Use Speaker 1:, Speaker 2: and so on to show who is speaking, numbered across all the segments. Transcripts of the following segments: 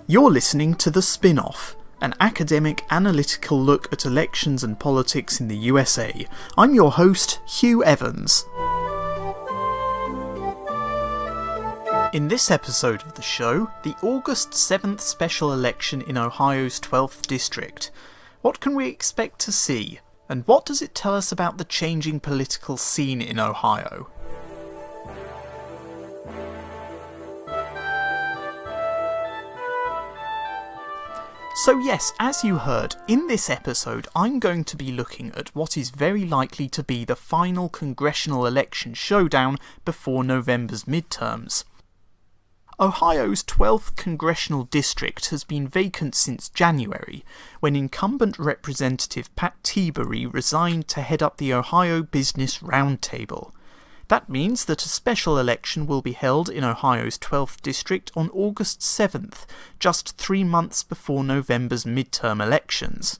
Speaker 1: You're listening to The Spin-Off, an academic analytical look at elections and politics in the USA. I'm your host, Hugh Evans. In this episode of the show, the August 7th special election in Ohio's 12th District. What can we expect to see? And what does it tell us about the changing political scene in Ohio? So yes, as you heard, in this episode I'm going to be looking at what is very likely to be the final congressional election showdown before November's midterms. Ohio's 12th Congressional District has been vacant since January, when incumbent Representative Pat Tiberi resigned to head up the Ohio Business Roundtable. That means that a special election will be held in Ohio's 12th District on August 7th, just 3 months before November's midterm elections.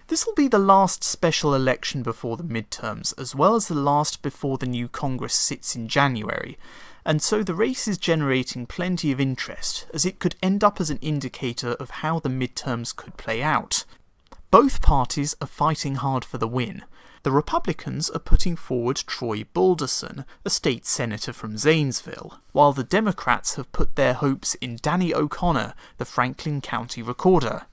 Speaker 1: This will be the last special election before the midterms, as well as the last before the new Congress sits in January, and so the race is generating plenty of interest, as it could end up as an indicator of how the midterms could play out. Both parties are fighting hard for the win. The Republicans are putting forward Troy Balderson, a state senator from Zanesville, while the Democrats have put their hopes in Danny O'Connor, the Franklin County recorder.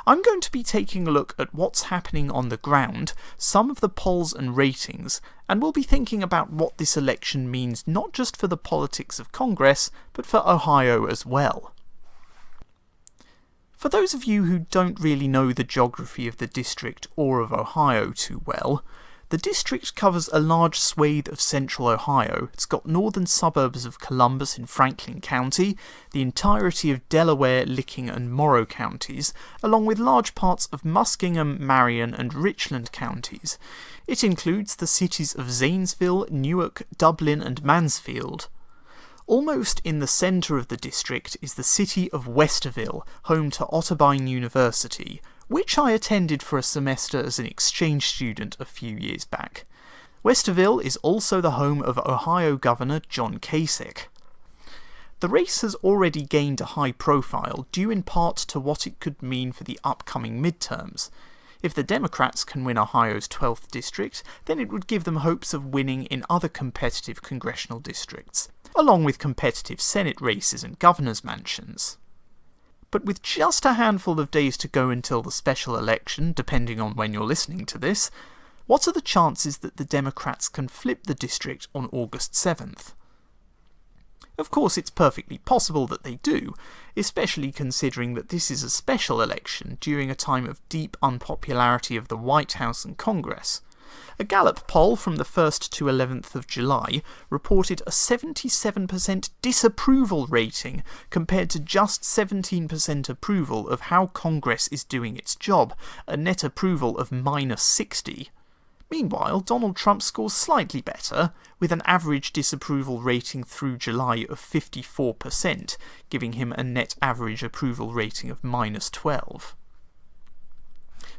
Speaker 1: I'm going to be taking a look at what's happening on the ground, some of the polls and ratings, and we'll be thinking about what this election means not just for the politics of Congress, but for Ohio as well. For those of you who don't really know the geography of the district or of Ohio too well, the district covers a large swathe of central Ohio. It's got northern suburbs of Columbus in Franklin County, the entirety of Delaware, Licking and Morrow counties, along with large parts of Muskingum, Marion and Richland counties. It includes the cities of Zanesville, Newark, Dublin and Mansfield. Almost in the centre of the district is the city of Westerville, home to Otterbein University, which I attended for a semester as an exchange student a few years back. Westerville is also the home of Ohio Governor John Kasich. The race has already gained a high profile due in part to what it could mean for the upcoming midterms. If the Democrats can win Ohio's 12th district, then it would give them hopes of winning in other competitive congressional districts, along with competitive Senate races and governor's mansions. But with just a handful of days to go until the special election, depending on when you're listening to this, what are the chances that the Democrats can flip the district on August 7th? Of course, it's perfectly possible that they do, especially considering that this is a special election during a time of deep unpopularity of the White House and Congress. A Gallup poll from the 1st to 11th of July reported a 77% disapproval rating compared to just 17% approval of how Congress is doing its job, a net approval of -60. Meanwhile, Donald Trump scores slightly better, with an average disapproval rating through July of 54%, giving him a net average approval rating of -12.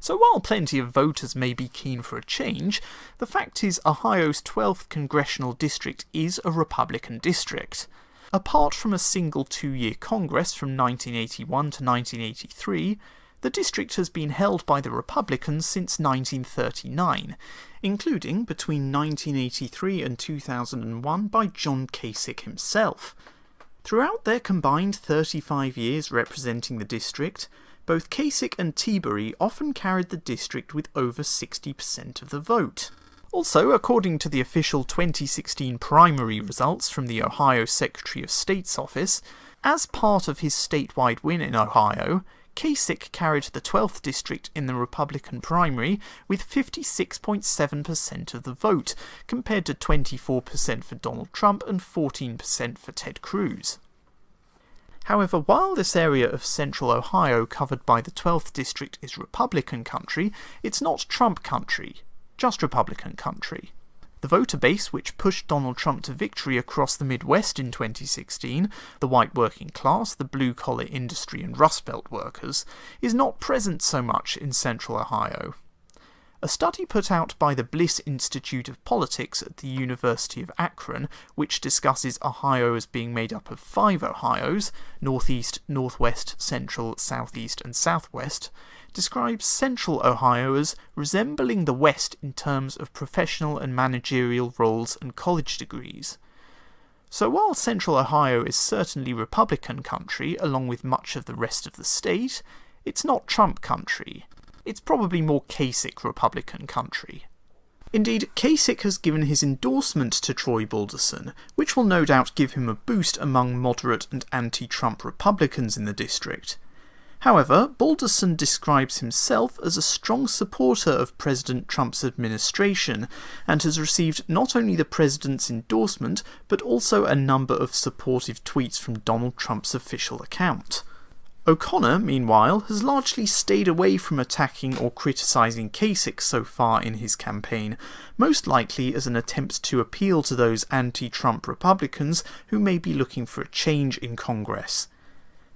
Speaker 1: So while plenty of voters may be keen for a change, the fact is Ohio's 12th Congressional District is a Republican district. Apart from a single 2-year Congress from 1981 to 1983, the district has been held by the Republicans since 1939, including between 1983 and 2001 by John Kasich himself. Throughout their combined 35 years representing the district, both Kasich and Tiberi often carried the district with over 60% of the vote. Also, according to the official 2016 primary results from the Ohio Secretary of State's office, as part of his statewide win in Ohio, Kasich carried the 12th district in the Republican primary with 56.7% of the vote, compared to 24% for Donald Trump and 14% for Ted Cruz. However, while this area of central Ohio covered by the 12th district is Republican country, it's not Trump country, just Republican country. The voter base which pushed Donald Trump to victory across the Midwest in 2016, the white working class, the blue-collar industry and Rust Belt workers, is not present so much in central Ohio. A study put out by the Bliss Institute of Politics at the University of Akron, which discusses Ohio as being made up of 5 Ohios, Northeast, Northwest, Central, Southeast and Southwest, describes Central Ohio as resembling the West in terms of professional and managerial roles and college degrees. So while Central Ohio is certainly Republican country, along with much of the rest of the state, it's not Trump country. It's probably more Kasich Republican country. Indeed, Kasich has given his endorsement to Troy Balderson, which will no doubt give him a boost among moderate and anti-Trump Republicans in the district. However, Balderson describes himself as a strong supporter of President Trump's administration, and has received not only the president's endorsement, but also a number of supportive tweets from Donald Trump's official account. O'Connor, meanwhile, has largely stayed away from attacking or criticising Kasich so far in his campaign, most likely as an attempt to appeal to those anti-Trump Republicans who may be looking for a change in Congress.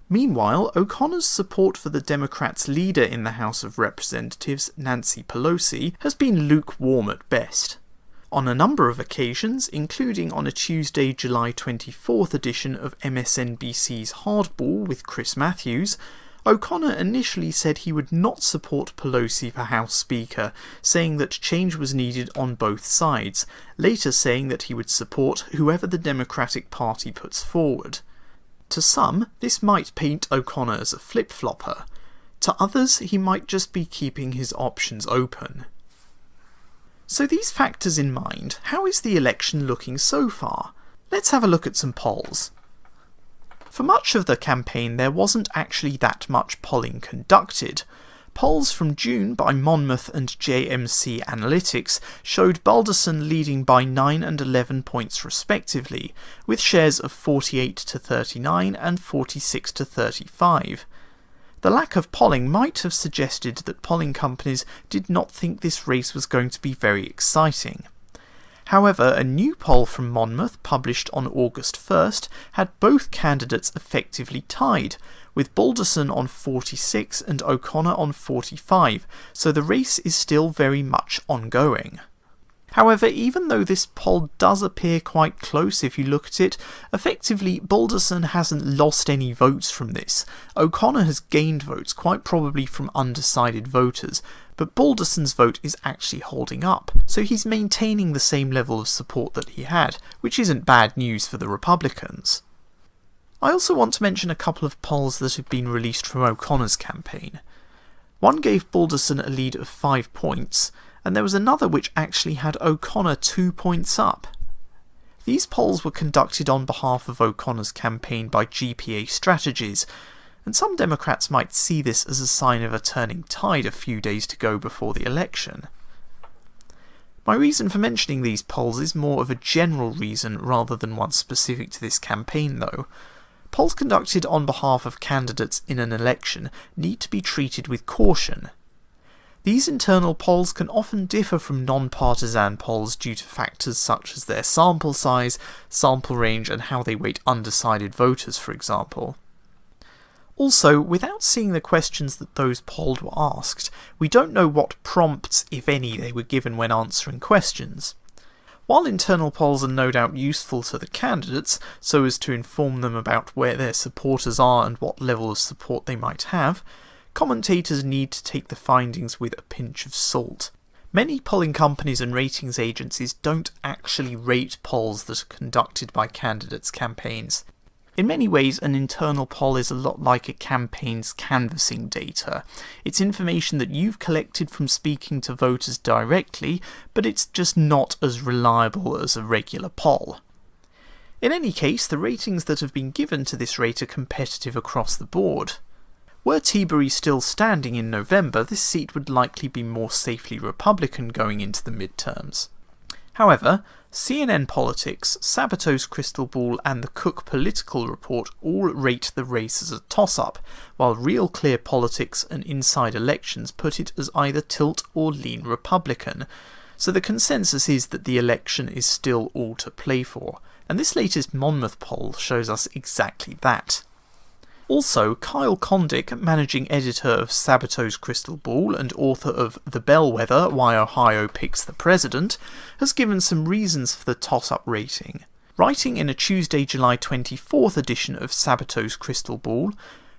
Speaker 1: Meanwhile, O'Connor's support for the Democrats' leader in the House of Representatives, Nancy Pelosi, has been lukewarm at best. On a number of occasions, including on a Tuesday, July 24th edition of MSNBC's Hardball with Chris Matthews, O'Connor initially said he would not support Pelosi for House Speaker, saying that change was needed on both sides, later saying that he would support whoever the Democratic Party puts forward. To some, this might paint O'Connor as a flip-flopper. To others, he might just be keeping his options open. So these factors in mind, how is the election looking so far? Let's have a look at some polls. For much of the campaign, there wasn't actually that much polling conducted. Polls from June by Monmouth and JMC Analytics showed Balderson leading by 9 and 11 points respectively, with shares of 48 to 39 and 46 to 35. The lack of polling might have suggested that polling companies did not think this race was going to be very exciting. However, a new poll from Monmouth, published on August 1st, had both candidates effectively tied, with Balderson on 46 and O'Connor on 45, so the race is still very much ongoing. However, even though this poll does appear quite close if you look at it, effectively Balderson hasn't lost any votes from this. O'Connor has gained votes, quite probably from undecided voters, but Balderson's vote is actually holding up, so he's maintaining the same level of support that he had, which isn't bad news for the Republicans. I also want to mention a couple of polls that have been released from O'Connor's campaign. One gave Balderson a lead of 5 points, and there was another which actually had O'Connor 2 points up. These polls were conducted on behalf of O'Connor's campaign by GPA Strategies, and some Democrats might see this as a sign of a turning tide a few days to go before the election. My reason for mentioning these polls is more of a general reason rather than one specific to this campaign though. Polls conducted on behalf of candidates in an election need to be treated with caution. These internal polls can often differ from non-partisan polls due to factors such as their sample size, sample range and how they weight undecided voters, for example. Also, without seeing the questions that those polled were asked, we don't know what prompts, if any, they were given when answering questions. While internal polls are no doubt useful to the candidates, so as to inform them about where their supporters are and what level of support they might have, commentators need to take the findings with a pinch of salt. Many polling companies and ratings agencies don't actually rate polls that are conducted by candidates' campaigns. In many ways, an internal poll is a lot like a campaign's canvassing data. It's information that you've collected from speaking to voters directly, but it's just not as reliable as a regular poll. In any case, the ratings that have been given to this rate are competitive across the board. Were Tilbury still standing in November, this seat would likely be more safely Republican going into the midterms. However, CNN Politics, Sabato's Crystal Ball and the Cook Political Report all rate the race as a toss-up, while Real Clear Politics and Inside Elections put it as either tilt or lean Republican, so the consensus is that the election is still all to play for, and this latest Monmouth poll shows us exactly that. Also, Kyle Kondik, managing editor of Sabato's Crystal Ball and author of The Bellwether, Why Ohio Picks the President, has given some reasons for the toss-up rating. Writing in a Tuesday, July 24th edition of Sabato's Crystal Ball,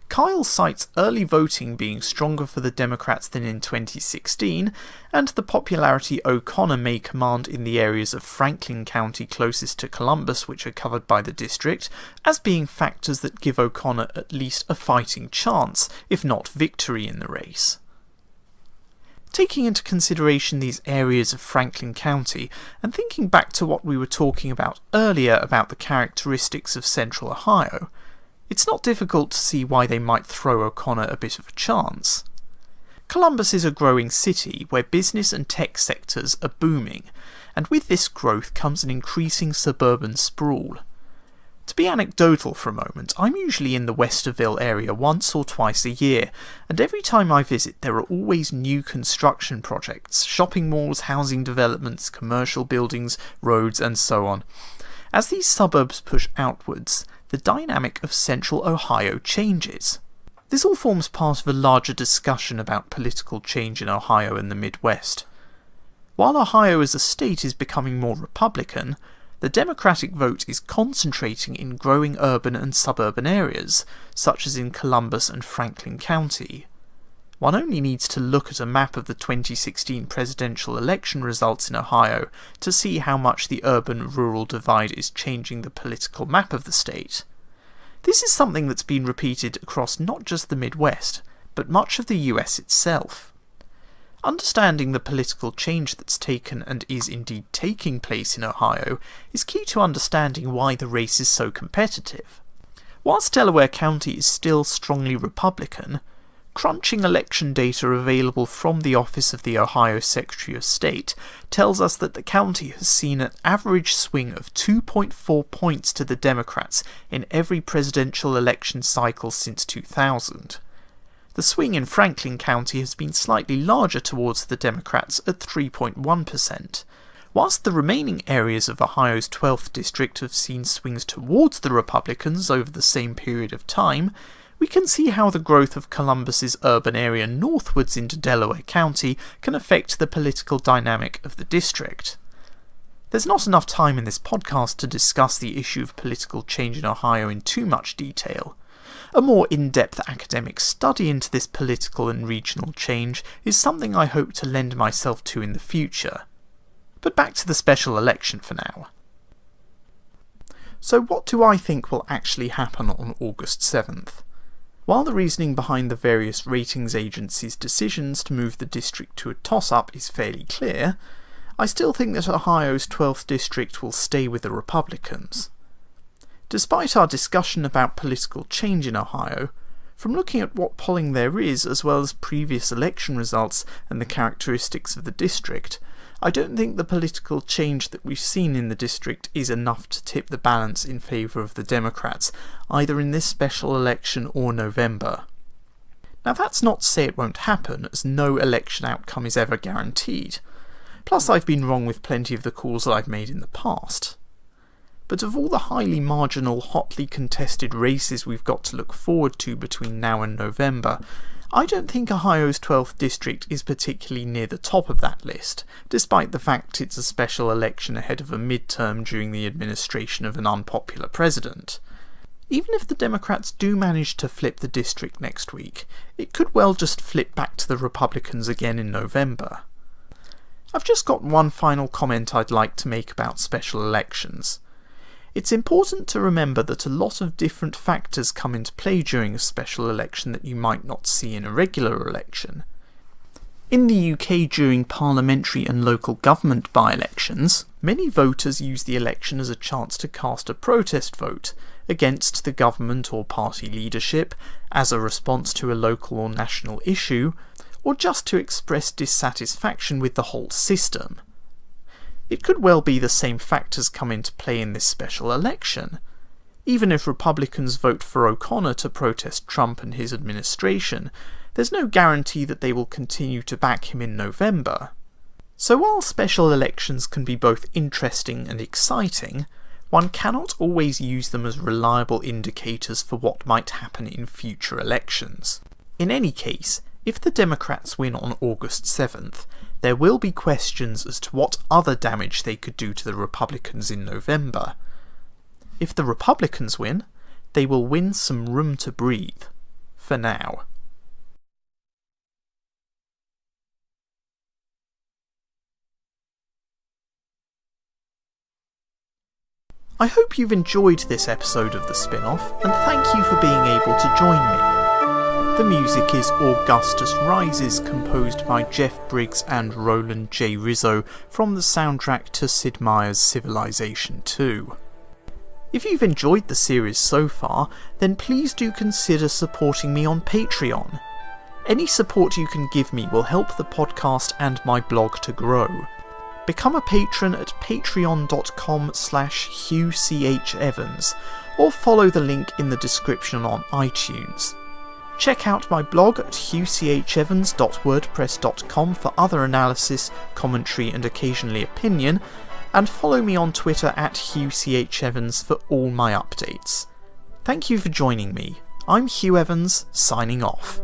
Speaker 1: Kyle cites early voting being stronger for the Democrats than in 2016, and the popularity O'Connor may command in the areas of Franklin County closest to Columbus which are covered by the district, as being factors that give O'Connor at least a fighting chance, if not victory in the race. Taking into consideration these areas of Franklin County, and thinking back to what we were talking about earlier about the characteristics of Central Ohio, it's not difficult to see why they might throw O'Connor a bit of a chance. Columbus is a growing city where business and tech sectors are booming, and with this growth comes an increasing suburban sprawl. To be anecdotal for a moment, I'm usually in the Westerville area once or twice a year, and every time I visit there are always new construction projects, shopping malls, housing developments, commercial buildings, roads and so on. As these suburbs push outwards, the dynamic of Central Ohio changes. This all forms part of a larger discussion about political change in Ohio and the Midwest. While Ohio as a state is becoming more Republican, the Democratic vote is concentrating in growing urban and suburban areas, such as in Columbus and Franklin County. One only needs to look at a map of the 2016 presidential election results in Ohio to see how much the urban-rural divide is changing the political map of the state. This is something that's been repeated across not just the Midwest, but much of the US itself. Understanding the political change that's taken and is indeed taking place in Ohio is key to understanding why the race is so competitive. Whilst Delaware County is still strongly Republican, crunching election data available from the Office of the Ohio Secretary of State tells us that the county has seen an average swing of 2.4 points to the Democrats in every presidential election cycle since 2000. The swing in Franklin County has been slightly larger towards the Democrats at 3.1%. Whilst the remaining areas of Ohio's 12th District have seen swings towards the Republicans over the same period of time, we can see how the growth of Columbus's urban area northwards into Delaware County can affect the political dynamic of the district. There's not enough time in this podcast to discuss the issue of political change in Ohio in too much detail. A more in-depth academic study into this political and regional change is something I hope to lend myself to in the future. But back to the special election for now. So what do I think will actually happen on August 7th? While the reasoning behind the various ratings agencies' decisions to move the district to a toss-up is fairly clear, I still think that Ohio's 12th District will stay with the Republicans. Despite our discussion about political change in Ohio, from looking at what polling there is as well as previous election results and the characteristics of the district, I don't think the political change that we've seen in the district is enough to tip the balance in favour of the Democrats, either in this special election or November. Now that's not to say it won't happen, as no election outcome is ever guaranteed. Plus I've been wrong with plenty of the calls that I've made in the past. But of all the highly marginal, hotly contested races we've got to look forward to between now and November, I don't think Ohio's 12th District is particularly near the top of that list, despite the fact it's a special election ahead of a midterm during the administration of an unpopular president. Even if the Democrats do manage to flip the district next week, it could well just flip back to the Republicans again in November. I've just got one final comment I'd like to make about special elections. It's important to remember that a lot of different factors come into play during a special election that you might not see in a regular election. In the UK during parliamentary and local government by-elections, many voters use the election as a chance to cast a protest vote against the government or party leadership, as a response to a local or national issue, or just to express dissatisfaction with the whole system. It could well be the same factors come into play in this special election. Even if Republicans vote for O'Connor to protest Trump and his administration, there's no guarantee that they will continue to back him in November. So while special elections can be both interesting and exciting, one cannot always use them as reliable indicators for what might happen in future elections. In any case, if the Democrats win on August 7th, there will be questions as to what other damage they could do to the Republicans in November. If the Republicans win, they will win some room to breathe. For now. I hope you've enjoyed this episode of The Spin-Off, and thank you for being able to join me. The music is Augustus Rises, composed by Jeff Briggs and Roland J. Rizzo from the soundtrack to Sid Meier's Civilization 2. If you've enjoyed the series so far, then please do consider supporting me on Patreon. Any support you can give me will help the podcast and my blog to grow. Become a patron at patreon.com/HughCHEvans, or follow the link in the description on iTunes. Check out my blog at hughchevans.wordpress.com for other analysis, commentary and occasionally opinion, and follow me on Twitter at HughCHEvans for all my updates. Thank you for joining me. I'm Hugh Evans, signing off.